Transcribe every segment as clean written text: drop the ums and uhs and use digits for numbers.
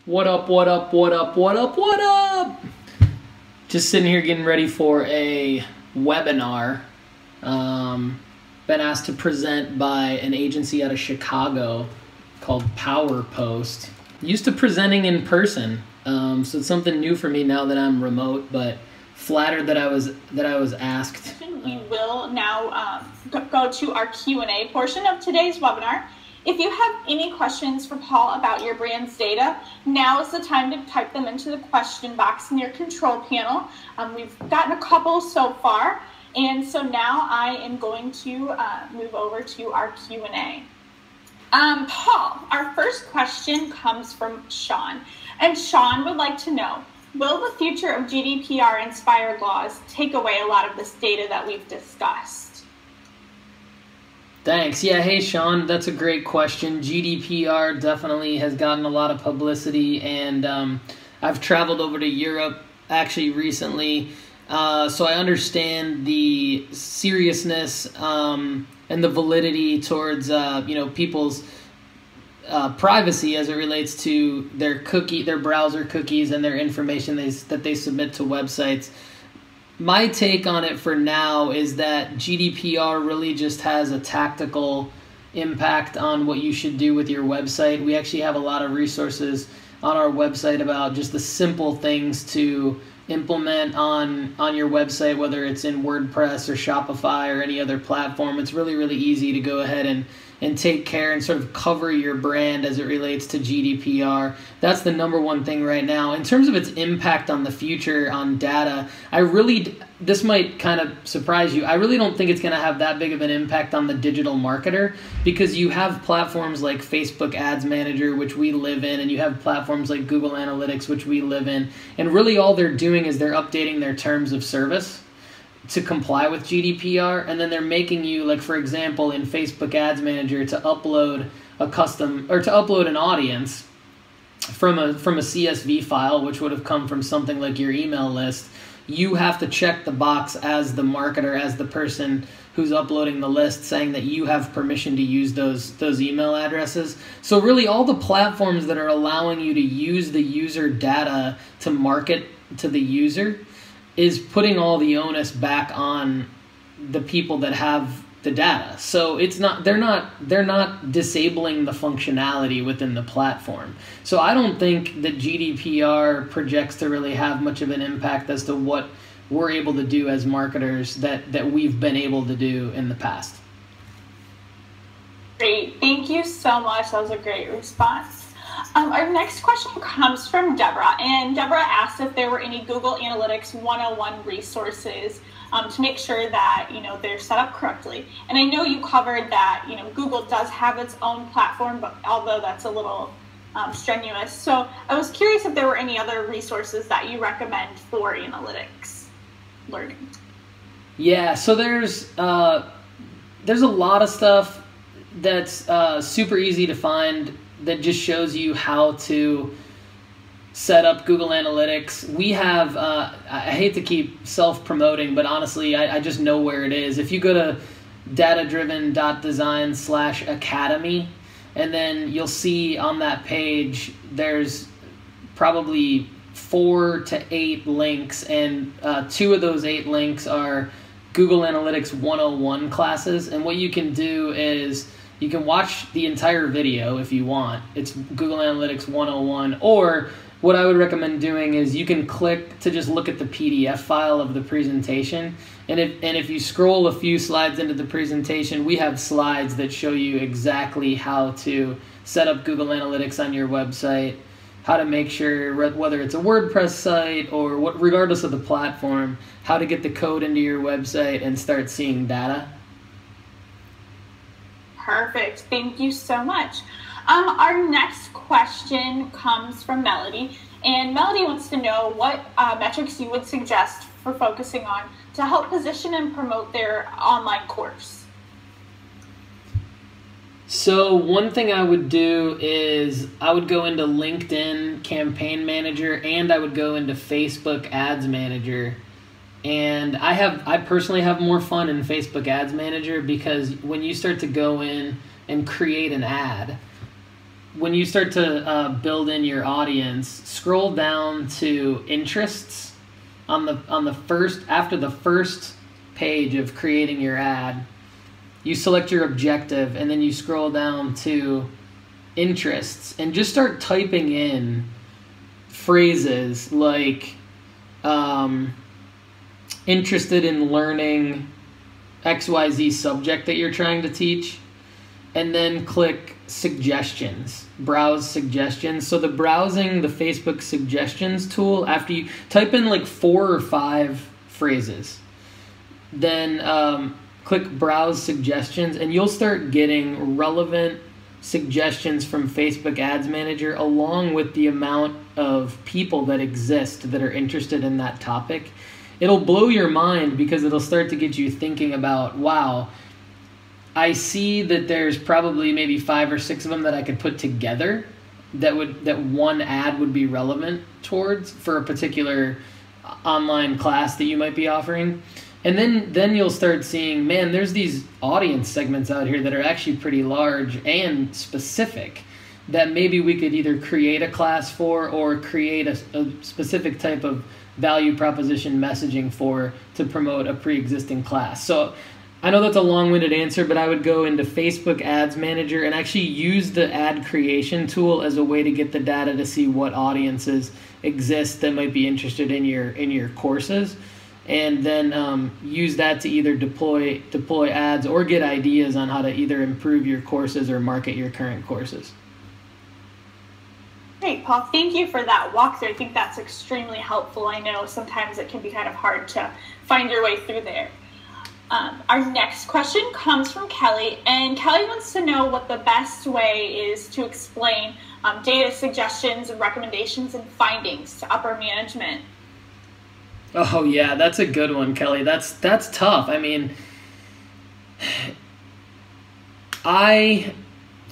What up, what up, what up, what up, what up? Just sitting here getting ready for a webinar. Been asked to present by an agency out of Chicago called Power Post. Used to presenting in person, so it's something new for me now that I'm remote, but flattered that I was asked. We will now go to our Q&A portion of today's webinar. If you have any questions for Paul about your brand's data, now is the time to type them into the question box in your control panel. We've gotten a couple so far, and so now I am going to move over to our Q&A. Paul, our first question comes from Sean, and Sean would like to know, will the future of GDPR-inspired laws take away a lot of this data that we've discussed? Thanks. Yeah, hey Sean, that's a great question. GDPR definitely has gotten a lot of publicity, and I've traveled over to Europe actually recently, so I understand the seriousness and the validity towards people's privacy as it relates to their browser cookies and their information that they submit to websites. My take on it for now is that GDPR really just has a tactical impact on what you should do with your website. We actually have a lot of resources on our website about just the simple things to implement on your website, whether it's in WordPress or Shopify or any other platform. It's really, really easy to go ahead and take care and sort of cover your brand as it relates to GDPR. That's the number one thing right now. In terms of its impact on the future on data, this might kind of surprise you. I really don't think it's going to have that big of an impact on the digital marketer, because you have platforms like Facebook Ads Manager, which we live in, and you have platforms like Google Analytics, which we live in. And really all they're doing is they're updating their terms of service to comply with GDPR, and then they're making you, like for example in Facebook Ads Manager, to upload an audience from a CSV file, which would have come from something like your email list. You have to check the box as the marketer, as the person who's uploading the list, saying that you have permission to use those email addresses. So really all the platforms that are allowing you to use the user data to market to the user is putting all the onus back on the people that have the data. So they're not disabling the functionality within the platform. So I don't think that GDPR projects to really have much of an impact as to what we're able to do as marketers that we've been able to do in the past. Great, thank you so much. That was a great response. Our next question comes from Deborah, and Deborah asked if there were any Google Analytics 101 resources to make sure that they're set up correctly. And I know you covered that Google does have its own platform, but although that's a little strenuous. So I was curious if there were any other resources that you recommend for analytics learning. Yeah, so there's a lot of stuff that's super easy to find that just shows you how to set up Google Analytics. We have, I hate to keep self-promoting, but honestly, I just know where it is. If you go to datadriven.design/academy, and then you'll see on that page, there's probably 4 to 8 links, and 2 of those 8 links are Google Analytics 101 classes. And what you can do is you can watch the entire video if you want. It's Google Analytics 101. Or what I would recommend doing is you can click to just look at the PDF file of the presentation. And if you scroll a few slides into the presentation, we have slides that show you exactly how to set up Google Analytics on your website, how to make sure, whether it's a WordPress site or regardless of the platform, how to get the code into your website and start seeing data. Perfect. Thank you so much. Our next question comes from Melody, and Melody wants to know what metrics you would suggest for focusing on to help position and promote their online course. So one thing I would do is I would go into LinkedIn Campaign Manager, and I would go into Facebook Ads Manager. And I personally have more fun in Facebook Ads Manager, because when you start to go in and create an ad, when you start to build in your audience, scroll down to interests on the first, after the first page of creating your ad. You select your objective, and then you scroll down to interests and just start typing in phrases like interested in learning XYZ subject that you're trying to teach, and then click suggestions, browse suggestions. So the Facebook suggestions tool, after you type in like 4 or 5 phrases, then click browse suggestions, and you'll start getting relevant suggestions from Facebook Ads Manager, along with the amount of people that exist that are interested in that topic. It'll blow your mind because it'll start to get you thinking about, wow, I see that there's probably maybe 5 or 6 of them that I could put together that one ad would be relevant towards for a particular online class that you might be offering. And then you'll start seeing, man, there's these audience segments out here that are actually pretty large and specific that maybe we could either create a class for or create a specific type of value proposition messaging for to promote a pre-existing class. So I know that's a long-winded answer, but I would go into Facebook Ads Manager and actually use the ad creation tool as a way to get the data to see what audiences exist that might be interested in your courses. And then use that to either deploy ads or get ideas on how to either improve your courses or market your current courses. Great, Paul. Thank you for that walkthrough. I think that's extremely helpful. I know sometimes it can be kind of hard to find your way through there. Our next question comes from Kelly, and Kelly wants to know what the best way is to explain data suggestions and recommendations and findings to upper management. Oh yeah, that's a good one, Kelly. That's tough. I mean, I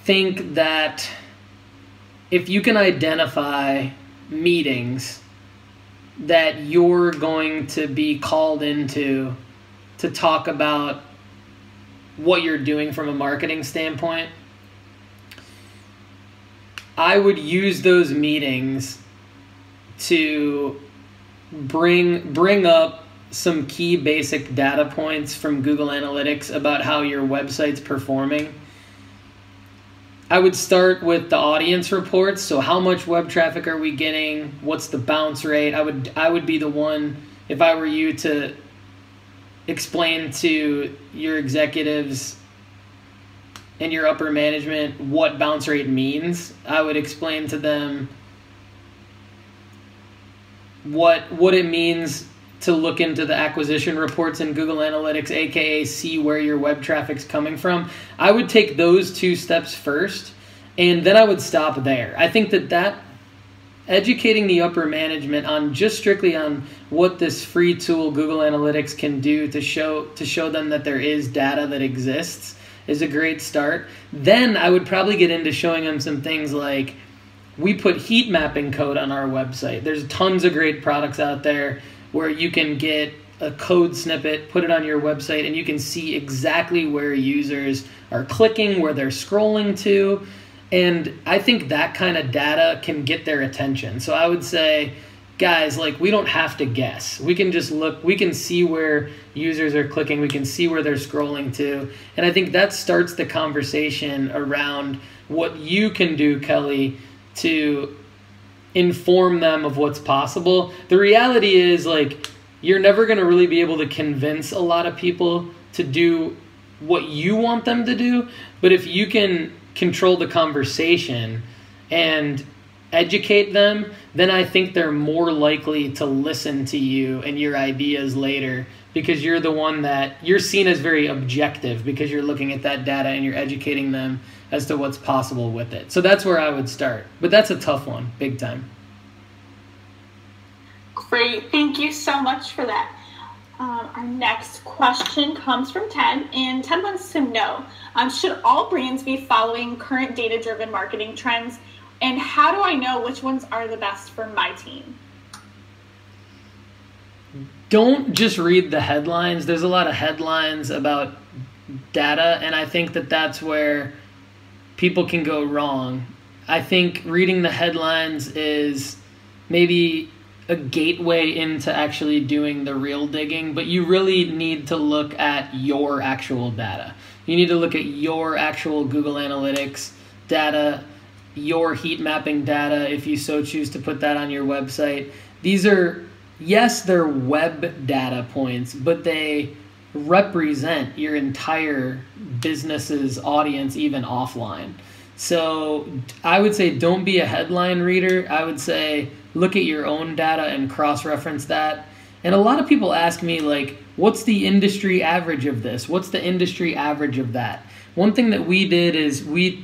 think that if you can identify meetings that you're going to be called into to talk about what you're doing from a marketing standpoint, I would use those meetings to bring up some key basic data points from Google Analytics about how your website's performing. I would start with the audience reports. So how much web traffic are we getting? What's the bounce rate? I would be the one, if I were you, to explain to your executives and your upper management what bounce rate means. I would explain to them what it means to look into the acquisition reports in Google Analytics, aka see where your web traffic's coming from. I would take those 2 steps first, and then I would stop there. I think that educating the upper management on just strictly on what this free tool Google Analytics can do to show them that there is data that exists is a great start. Then I would probably get into showing them some things like, we put heat mapping code on our website. There's tons of great products out there where you can get a code snippet, put it on your website, and you can see exactly where users are clicking, where they're scrolling to. And I think that kind of data can get their attention. So I would say, guys, like, we don't have to guess. We can just look, we can see where users are clicking, we can see where they're scrolling to. And I think that starts the conversation around what you can do, Kelly, to inform them of what's possible. The reality is, like, you're never going to really be able to convince a lot of people to do what you want them to do. But if you can control the conversation and educate them, then I think they're more likely to listen to you and your ideas later, because you're the one that you're seen as very objective because you're looking at that data and you're educating them as to what's possible with it. So that's where I would start. But that's a tough one, big time. Great. Thank you so much for that. Our next question comes from Ted, and Ted wants to know, should all brands be following current data-driven marketing trends, and how do I know which ones are the best for my team? Don't just read the headlines. There's a lot of headlines about data, and I think that that's where people can go wrong. I think reading the headlines is maybe a gateway into actually doing the real digging, but you really need to look at your actual data. You need to look at your actual Google Analytics data, your heat mapping data, if you so choose to put that on your website. These are, yes, they're web data points, but they represent your entire business's audience, even offline. So I would say don't be a headline reader. I would say look at your own data and cross-reference that. And a lot of people ask me, like, what's the industry average of this? What's the industry average of that? One thing that we did is we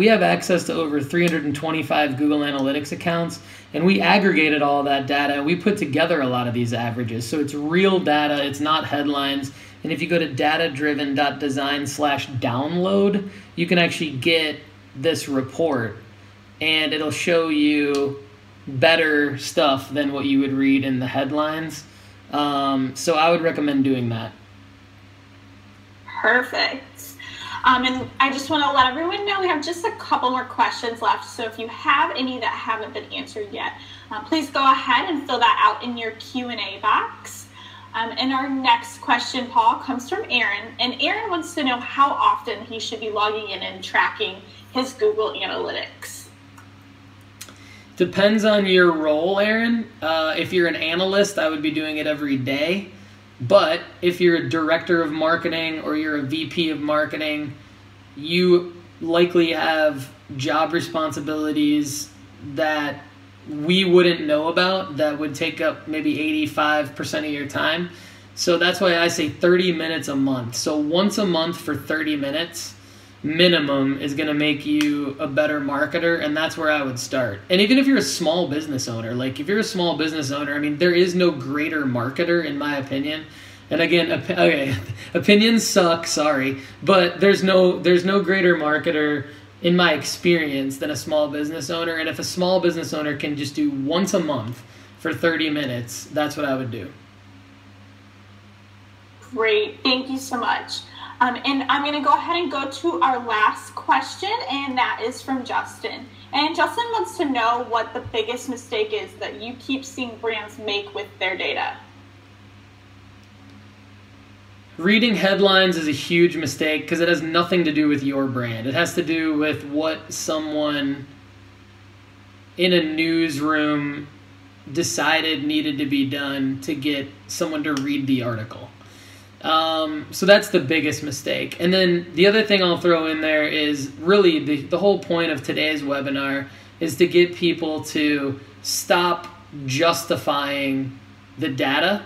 have access to over 325 Google Analytics accounts, and we aggregated all that data, and we put together a lot of these averages. So it's real data, it's not headlines. And if you go to datadriven.design/download, you can actually get this report, and it'll show you better stuff than what you would read in the headlines. So I would recommend doing that. Perfect. And I just want to let everyone know we have just a couple more questions left. So if you have any that haven't been answered yet, please go ahead and fill that out in your Q&A box. And our next question, Paul, comes from Aaron. And Aaron wants to know how often he should be logging in and tracking his Google Analytics. Depends on your role, Aaron. If you're an analyst, I would be doing it every day. But if you're a director of marketing or you're a VP of marketing, you likely have job responsibilities that we wouldn't know about that would take up maybe 85% of your time. So that's why I say 30 minutes a month. So once a month for 30 minutes minimum is going to make you a better marketer, and that's where I would start. And even if you're a small business owner, like if you're a small business owner, I mean, there is no greater marketer in my opinion. And again, okay, opinions suck, sorry, but there's no greater marketer in my experience than a small business owner. And if a small business owner can just do once a month for 30 minutes, that's what I would do. Great, thank you so much. And I'm going to go ahead and go to our last question, and that is from Justin. And Justin wants to know what the biggest mistake is that you keep seeing brands make with their data. Reading headlines is a huge mistake because it has nothing to do with your brand. It has to do with what someone in a newsroom decided needed to be done to get someone to read the article. So that's the biggest mistake. And then the other thing I'll throw in there is really the whole point of today's webinar is to get people to stop justifying the data.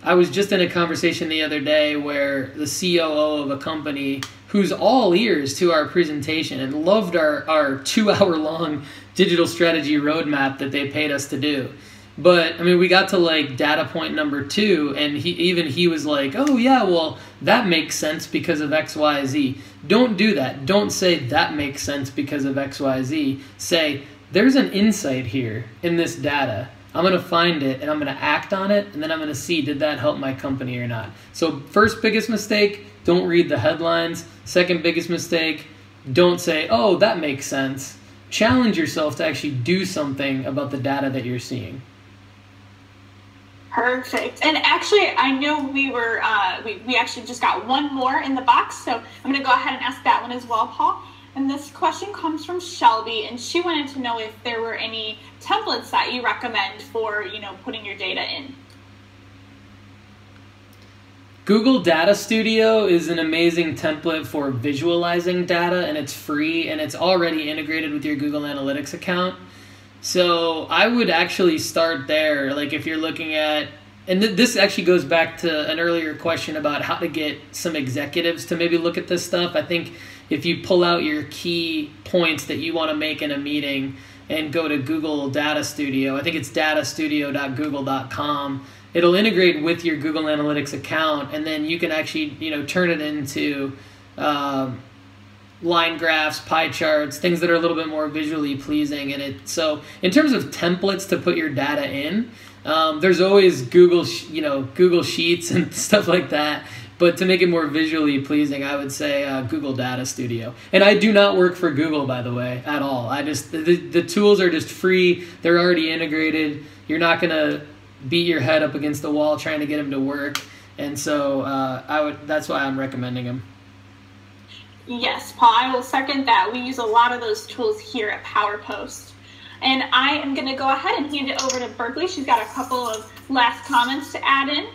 I was just in a conversation the other day where the COO of a company who's all ears to our presentation and loved our 2-hour-long digital strategy roadmap that they paid us to do. But, I mean, we got to, like, data point number 2, and he was like, oh, yeah, well, that makes sense because of X, Y, Z. Don't do that. Don't say that makes sense because of X, Y, Z. Say, there's an insight here in this data. I'm going to find it, and I'm going to act on it, and then I'm going to see, did that help my company or not? So first biggest mistake, don't read the headlines. Second biggest mistake, don't say, oh, that makes sense. Challenge yourself to actually do something about the data that you're seeing. Perfect. And actually, I know we actually just got one more in the box, so I'm going to go ahead and ask that one as well, Paul. And this question comes from Shelby, and she wanted to know if there were any templates that you recommend for, putting your data in. Google Data Studio is an amazing template for visualizing data, and it's free, and it's already integrated with your Google Analytics account. So I would actually start there, like if you're looking at, and this actually goes back to an earlier question about how to get some executives to maybe look at this stuff. I think if you pull out your key points that you want to make in a meeting and go to Google Data Studio, I think it's datastudio.google.com, it'll integrate with your Google Analytics account, and then you can actually, turn it into line graphs, pie charts, things that are a little bit more visually pleasing. And so in terms of templates to put your data in, there's always Google Sheets and stuff like that. But to make it more visually pleasing, I would say Google Data Studio. And I do not work for Google, by the way, at all. The tools are just free. They're already integrated. You're not going to beat your head up against the wall trying to get them to work. And so that's why I'm recommending them. Yes, Paul, I will second that. We use a lot of those tools here at PowerPost. And I am going to go ahead and hand it over to Berkeley. She's got a couple of last comments to add in.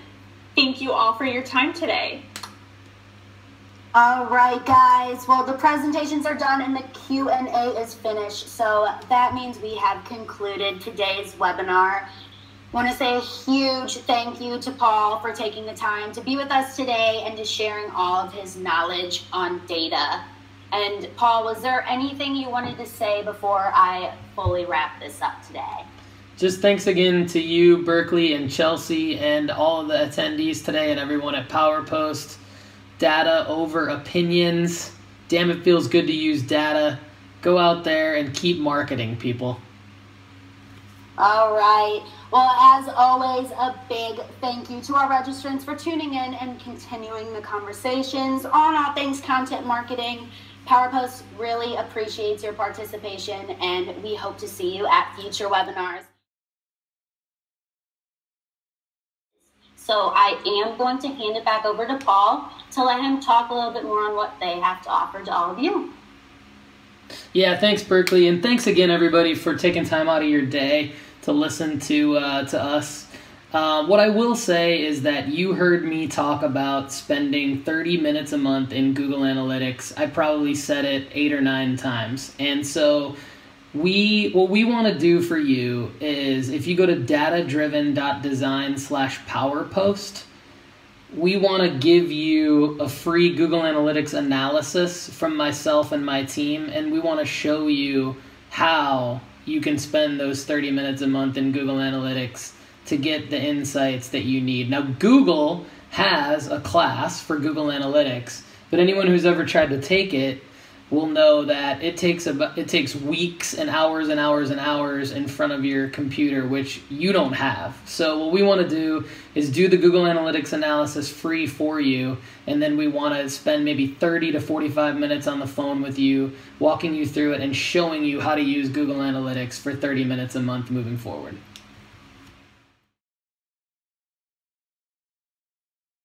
Thank you all for your time today. All right, guys. Well, the presentations are done and the Q&A is finished. So that means we have concluded today's webinar. I want to say a huge thank you to Paul for taking the time to be with us today and to sharing all of his knowledge on data. And Paul, was there anything you wanted to say before I fully wrap this up today? Just thanks again to you, Berkeley and Chelsea, and all of the attendees today and everyone at PowerPost. Data over opinions. Damn, it feels good to use data. Go out there and keep marketing, people. All right. Well, as always, a big thank you to our registrants for tuning in and continuing the conversations on all things content marketing. PowerPost really appreciates your participation, and we hope to see you at future webinars. So I am going to hand it back over to Paul to let him talk a little bit more on what they have to offer to all of you. Yeah, thanks, Berkeley, and thanks again, everybody, for taking time out of your day to listen to us. What I will say is that you heard me talk about spending 30 minutes a month in Google Analytics. I probably said it 8 or 9 times. And so what we want to do for you is, if you go to datadriven.design/PowerPost, we want to give you a free Google Analytics analysis from myself and my team, and we want to show you how you can spend those 30 minutes a month in Google Analytics to get the insights that you need. Now, Google has a class for Google Analytics, but anyone who's ever tried to take it will know that it takes weeks and hours and hours and hours in front of your computer, which you don't have. So what we want to do is do the Google Analytics analysis free for you, and then we want to spend maybe 30 to 45 minutes on the phone with you, walking you through it and showing you how to use Google Analytics for 30 minutes a month moving forward.